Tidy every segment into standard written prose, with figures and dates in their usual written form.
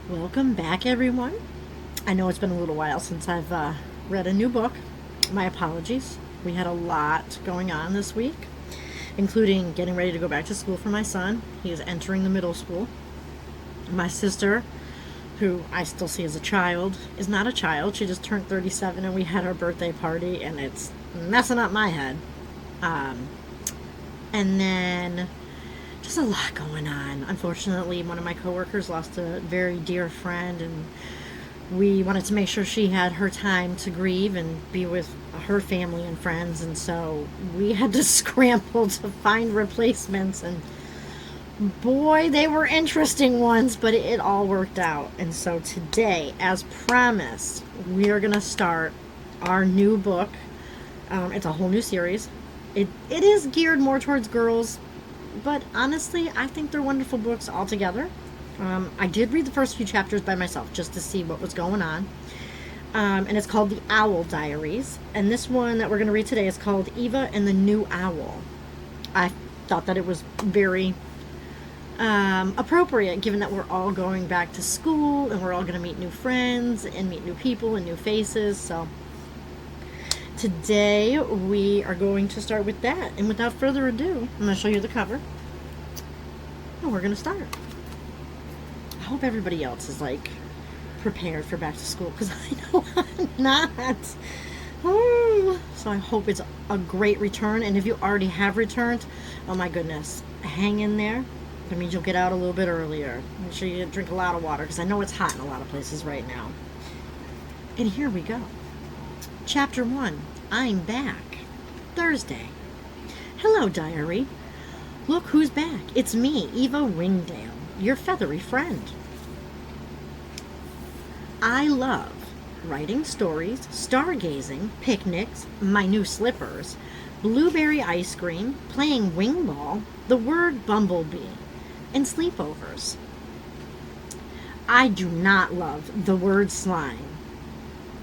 Welcome back, everyone. I know it's been a little while since I've read a new book. My apologies. We had a lot going on this week, including getting ready to go back to school for my son. He is entering the middle school. My sister, who I still see as a child, is not a child. She just turned 37, and we had our birthday party, and it's messing up my head. And then just a lot going on. Unfortunately, one of my coworkers lost a very dear friend, and we wanted to make sure she had her time to grieve and be with her family and friends, and so we had to scramble to find replacements, and boy, they were interesting ones, but it all worked out. And so today, as promised, we are going to start our new book. It's a whole new series. It is geared more towards girls, but honestly, I think they're wonderful books altogether. I did read the first few chapters by myself just to see what was going on. And it's called The Owl Diaries. And this one that we're going to read today is called Eva and the New Owl. I thought that it was very appropriate, given that we're all going back to school and we're all going to meet new friends and meet new people and new faces. So today we are going to start with that. And without further ado, I'm going to show you the cover. And we're going to start. I hope everybody else is prepared for back to school, because I know I'm not. Oh, so I hope it's a great return. And if you already have returned, oh my goodness, hang in there. That means you'll get out a little bit earlier. Make sure you drink a lot of water, because I know it's hot in a lot of places right now. And here we go. Chapter 1, I'm back. Thursday. Hello, diary. Look who's back. It's me, Eva Wingdale, your feathery friend. I love writing stories, stargazing, picnics, my new slippers, blueberry ice cream, playing wing ball, the word bumblebee, and sleepovers. I do not love the word slime.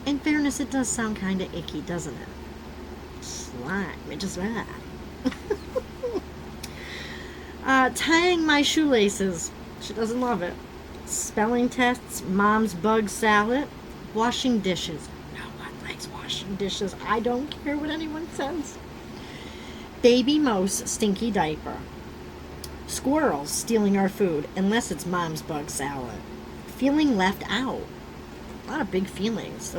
In fairness, it does sound kind of icky, doesn't it? Slime, it just bad. Tying my shoelaces. She doesn't love it. Spelling tests, mom's bug salad, washing dishes. No one likes washing dishes. I don't care what anyone says. Baby Mouse stinky diaper. Squirrels stealing our food, unless it's mom's bug salad. Feeling left out. A lot of big feelings.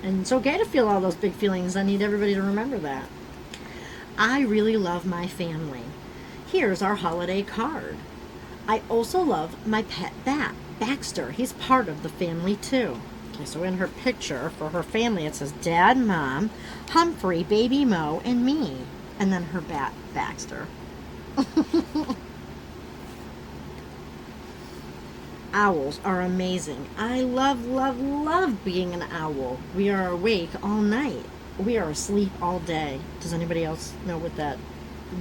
And it's okay to feel all those big feelings. I need everybody to remember that. I really love my family. Here's our holiday card. I also love my pet bat, Baxter. He's part of the family too. Okay, so in her picture for her family, it says Dad, Mom, Humphrey, Baby Mo, and me. And then her bat, Baxter. Owls are amazing. I love, love, love being an owl. We are awake all night. We are asleep all day. Does anybody else know what that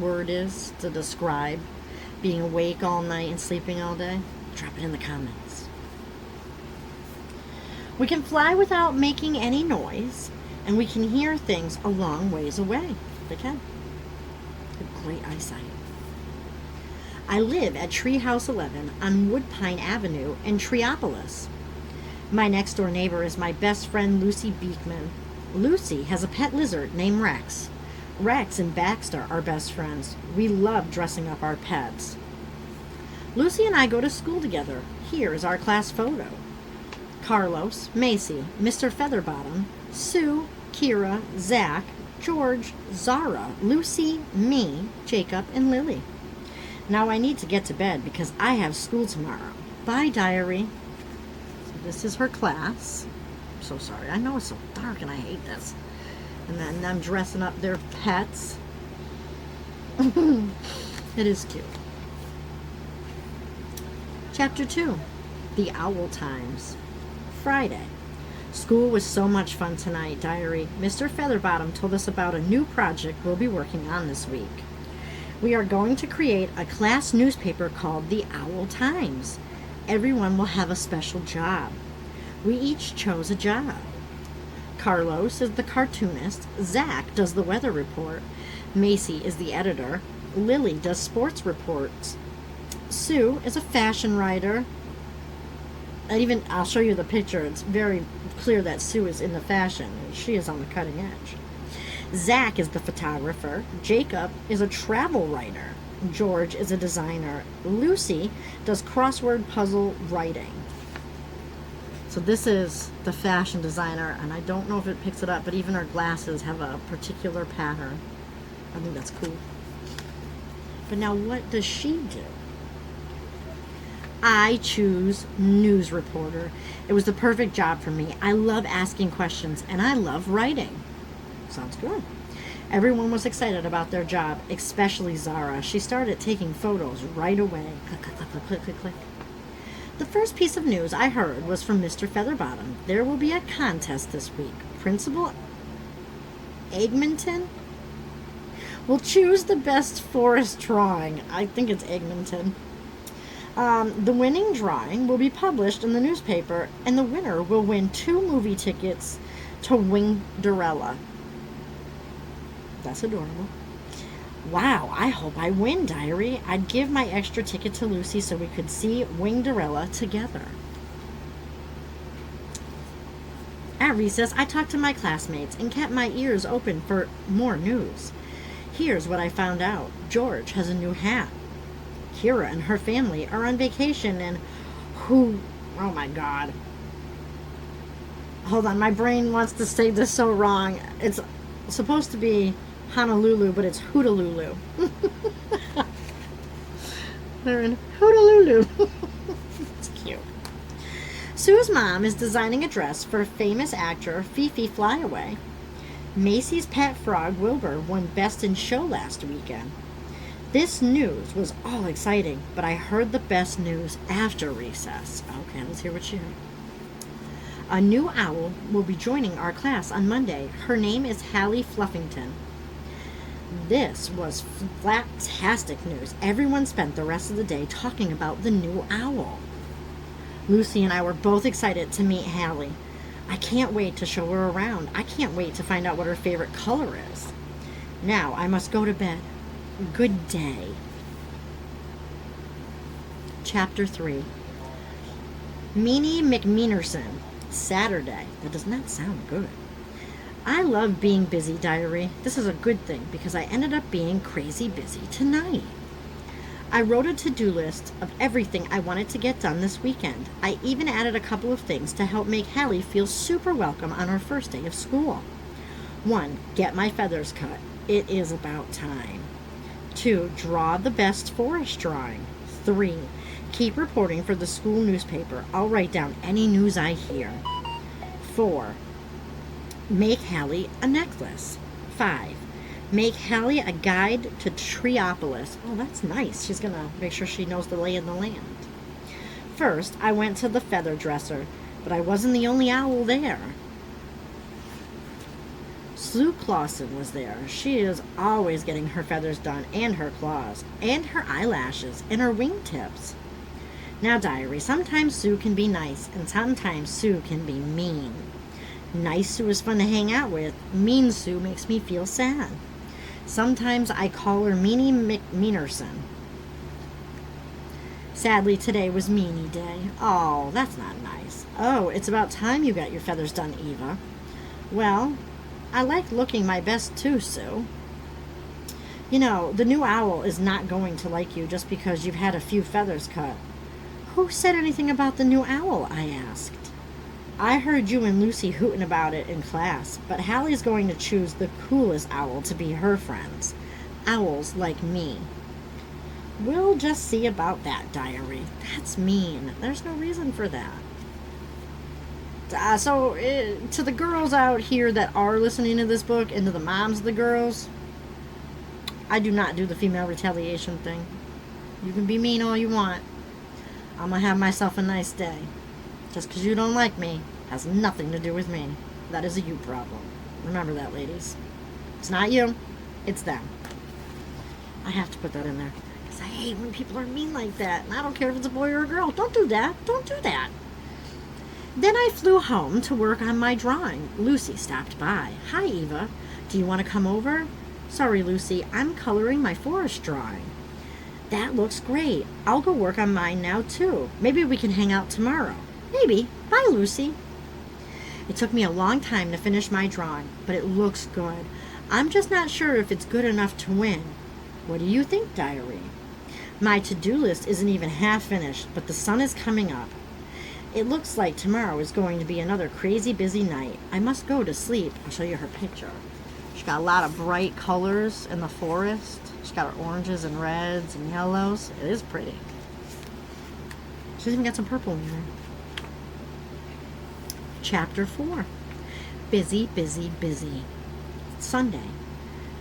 word is to describe being awake all night and sleeping all day? Drop it in the comments. We can fly without making any noise, and we can hear things a long ways away. They can. Have great eyesight. I live at Treehouse 11 on Woodpine Avenue in Treeopolis. My next door neighbor is my best friend Lucy Beekman. Lucy has a pet lizard named Rex. Rex and Baxter are best friends. We love dressing up our pets. Lucy and I go to school together. Here is our class photo. Carlos, Macy, Mr. Featherbottom, Sue, Kira, Zach, George, Zara, Lucy, me, Jacob, and Lily. Now I need to get to bed because I have school tomorrow. Bye, diary. So this is her class. I'm so sorry. I know it's so dark and I hate this. And then them dressing up their pets. It is cute. Chapter 2. The Owl Times. Friday. School was so much fun tonight, diary. Mr. Featherbottom told us about a new project we'll be working on this week. We are going to create a class newspaper called The Owl Times. Everyone will have a special job. We each chose a job. Carlos is the cartoonist, Zach does the weather report, Macy is the editor, Lily does sports reports, Sue is a fashion writer, I'll show you the picture. It's very clear that Sue is into fashion. She is on the cutting edge. Zach is the photographer. Jacob is a travel writer. George is a designer. Lucy does crossword puzzle writing. So this is the fashion designer, and I don't know if it picks it up, but even her glasses have a particular pattern. I think that's cool. But now what does she do? I choose news reporter. It was the perfect job for me. I love asking questions, and I love writing. Sounds good. Everyone was excited about their job, especially Zara. She started taking photos right away. Click, click, click, click, click, click, click. The first piece of news I heard was from Mr. Featherbottom. There will be a contest this week. Principal Egmonton will choose the best forest drawing. I think it's Egmonton. The winning drawing will be published in the newspaper, and the winner will win 2 movie tickets to Wingderella. That's adorable. Wow, I hope I win, Diary. I'd give my extra ticket to Lucy so we could see Wingderella together. At recess, I talked to my classmates and kept my ears open for more news. Here's what I found out. George has a new hat. Kira and her family are on vacation in oh my God. Hold on, my brain wants to say this so wrong. It's supposed to be Honolulu, but it's Hootalulu. They're in Hootalulu. It's cute. Sue's mom is designing a dress for famous actor Fifi Flyaway. Macy's pet frog Wilbur won Best in Show last weekend. This news was all exciting, but I heard the best news after recess. Okay, let's hear what she heard. A new owl will be joining our class on Monday. Her name is Hailey Fluffington. This was Flap-tastic news. Everyone spent the rest of the day talking about the new owl. Lucy and I were both excited to meet Hailey. I can't wait to show her around. I can't wait to find out what her favorite color is. Now I must go to bed. Good day. Chapter 3. Meanie McMeanerson. Saturday. That does not sound good. I love being busy, Diary. This is a good thing because I ended up being crazy busy tonight. I wrote a to-do list of everything I wanted to get done this weekend. I even added a couple of things to help make Hailey feel super welcome on her first day of school. 1. Get my feathers cut. It is about time. 2. Draw the best forest drawing. 3. Keep reporting for the school newspaper. I'll write down any news I hear. 4. Make Hailey a necklace. 5. Make Hailey a guide to Treeopolis. Oh, that's nice. She's going to make sure she knows the lay of the land. First, I went to the feather dresser, but I wasn't the only owl there. Sue Clausen was there. She is always getting her feathers done, and her claws, and her eyelashes, and her wingtips. Now, Diary, sometimes Sue can be nice, and sometimes Sue can be mean. Nice Sue is fun to hang out with. Mean Sue makes me feel sad. Sometimes I call her Meanie McMeanerson. Sadly, today was Meanie Day. Oh, that's not nice. Oh, it's about time you got your feathers done, Eva. Well, I like looking my best too, Sue. You know, the new owl is not going to like you just because you've had a few feathers cut. Who said anything about the new owl? I asked. I heard you and Lucy hooting about it in class, but Hailey's going to choose the coolest owl to be her friends. Owls like me. We'll just see about that, Diary. That's mean. There's no reason for that. To the girls out here that are listening to this book, and to the moms of the girls, I do not do the female retaliation thing. You can be mean all you want. I'm going to have myself a nice day. Just because you don't like me has nothing to do with me. That is a you problem. Remember that, ladies. It's not you. It's them. I have to put that in there. Because I hate when people are mean like that. And I don't care if it's a boy or a girl. Don't do that. Don't do that. Then I flew home to work on my drawing. Lucy stopped by. Hi, Eva. Do you want to come over? Sorry, Lucy. I'm coloring my forest drawing. That looks great. I'll go work on mine now, too. Maybe we can hang out tomorrow. Maybe. Bye, Lucy. It took me a long time to finish my drawing, but it looks good. I'm just not sure if it's good enough to win. What do you think, Diary? My to-do list isn't even half finished, but the sun is coming up. It looks like tomorrow is going to be another crazy busy night. I must go to sleep. I'll show you her picture. She's got a lot of bright colors in the forest. She's got her oranges and reds and yellows. It is pretty. She's even got some purple in there. Chapter 4. Busy, busy, busy. It's Sunday.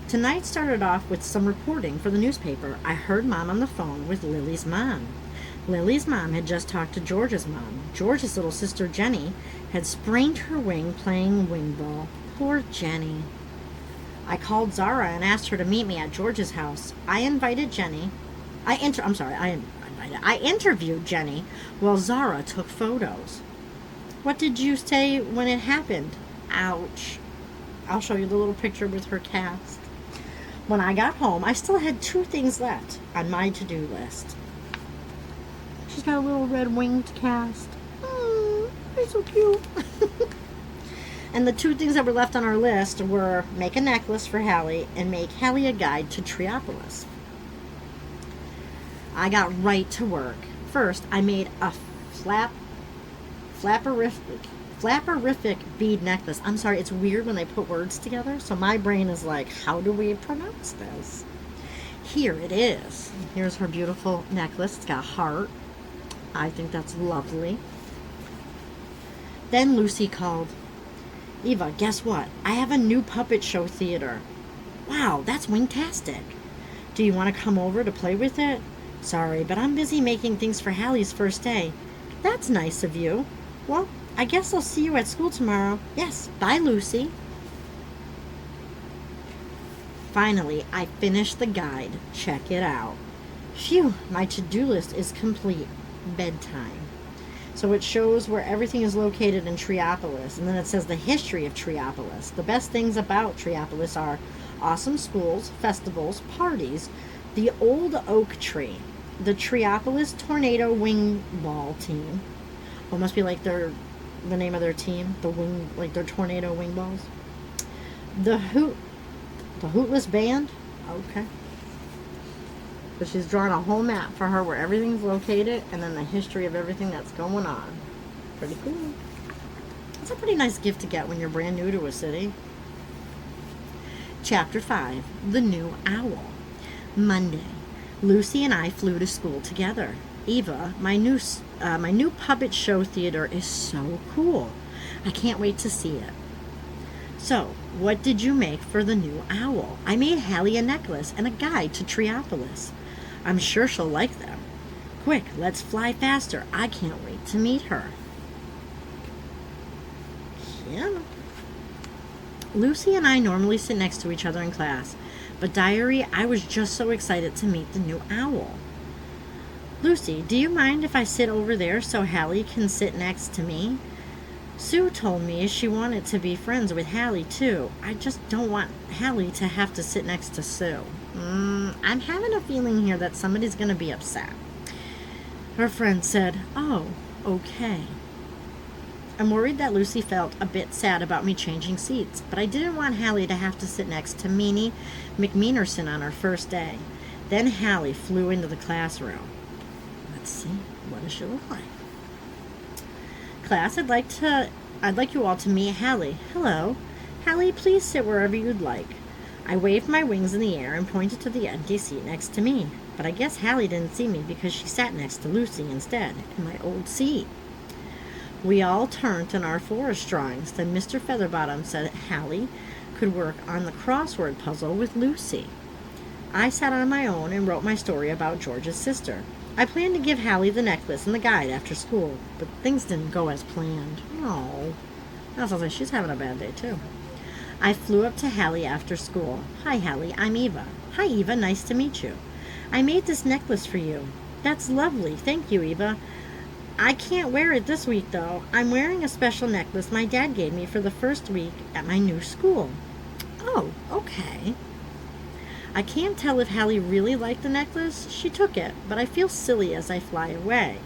Tonight started off with some reporting for the newspaper. I heard Mom on the phone with Lily's mom. Lily's mom had just talked to George's mom. George's little sister Jenny had sprained her wing playing wing ball. Poor Jenny. I called Zara and asked her to meet me at George's house. I interviewed Jenny while Zara took photos. What did you say when it happened? Ouch. I'll show you the little picture with her cast. When I got home, I still had 2 things left on my to-do list. She's got a little red winged cast. He's so cute. And the 2 things that were left on our list were make a necklace for Hailey and make Hailey a guide to Treeopolis. I got right to work. First, I made a flapperific bead necklace. I'm sorry, it's weird when they put words together, so my brain is like, how do we pronounce this? Here it is. Here's her beautiful necklace. It's got a heart. I think that's lovely. Then Lucy called. Eva, guess what? I have a new puppet show theater. Wow, that's wing-tastic. Do you want to come over to play with it? Sorry, but I'm busy making things for Hailey's first day. That's nice of you. Well, I guess I'll see you at school tomorrow. Yes, bye, Lucy. Finally, I finished the guide. Check it out. Phew, my to-do list is complete. Bedtime. So it shows where everything is located in Treeopolis, and then it says the history of Treeopolis. The best things about Treeopolis are awesome schools, festivals, parties, the old oak tree, the Treeopolis Tornado Wing Ball team. Oh, must be like the name of their team, the wing, like their tornado wing balls. The Hootless band. Okay. So she's drawn a whole map for her where everything's located, and then the history of everything that's going on. Pretty cool. It's a pretty nice gift to get when you're brand new to a city. Chapter 5. The New Owl. Monday. Lucy and I flew to school together. Eva, my new puppet show theater is so cool. I can't wait to see it. So, what did you make for the new owl? I made Hailey a necklace and a guide to Treeopolis. I'm sure she'll like them. Quick, let's fly faster. I can't wait to meet her. Yeah. Lucy and I normally sit next to each other in class, but Diary, I was just so excited to meet the new owl. Lucy, do you mind if I sit over there so Hailey can sit next to me? Sue told me she wanted to be friends with Hailey too. I just don't want Hailey to have to sit next to Sue. I'm having a feeling here that somebody's going to be upset. Her friend said, "Oh, okay." I'm worried that Lucy felt a bit sad about me changing seats, but I didn't want Hailey to have to sit next to Meanie McMeanerson on her first day. Then Hailey flew into the classroom. Let's see, what does she look like? Class, I'd like you all to meet Hailey. Hello. Hailey, please sit wherever you'd like. I waved my wings in the air and pointed to the empty seat next to me, but I guess Hailey didn't see me because she sat next to Lucy instead, in my old seat. We all turned in our forest drawings. Then Mr. Featherbottom said Hailey could work on the crossword puzzle with Lucy. I sat on my own and wrote my story about George's sister. I planned to give Hailey the necklace and the guide after school, but things didn't go as planned. Oh, that sounds like she's having a bad day too. I flew up to Hailey after school. Hi, Hailey, I'm Eva. Hi, Eva, nice to meet you. I made this necklace for you. That's lovely. Thank you, Eva. I can't wear it this week, though. I'm wearing a special necklace my dad gave me for the first week at my new school. Oh, okay. I can't tell if Hailey really liked the necklace. She took it, but I feel silly as I fly away.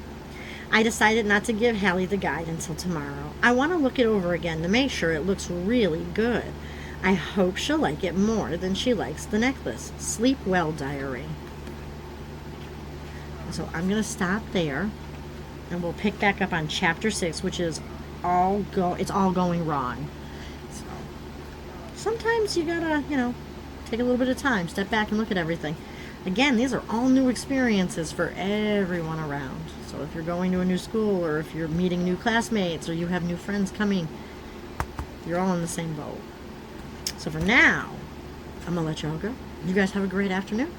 I decided not to give Hailey the guide until tomorrow. I want to look it over again to make sure it looks really good. I hope she'll like it more than she likes the necklace. Sleep well, diary. So I'm going to stop there, and we'll pick back up on chapter 6, which is it's all going wrong. So sometimes you gotta, take a little bit of time, step back and look at everything. Again, these are all new experiences for everyone around. So if you're going to a new school, or if you're meeting new classmates, or you have new friends coming, you're all in the same boat. So for now, I'm going to let y'all go. You guys have a great afternoon.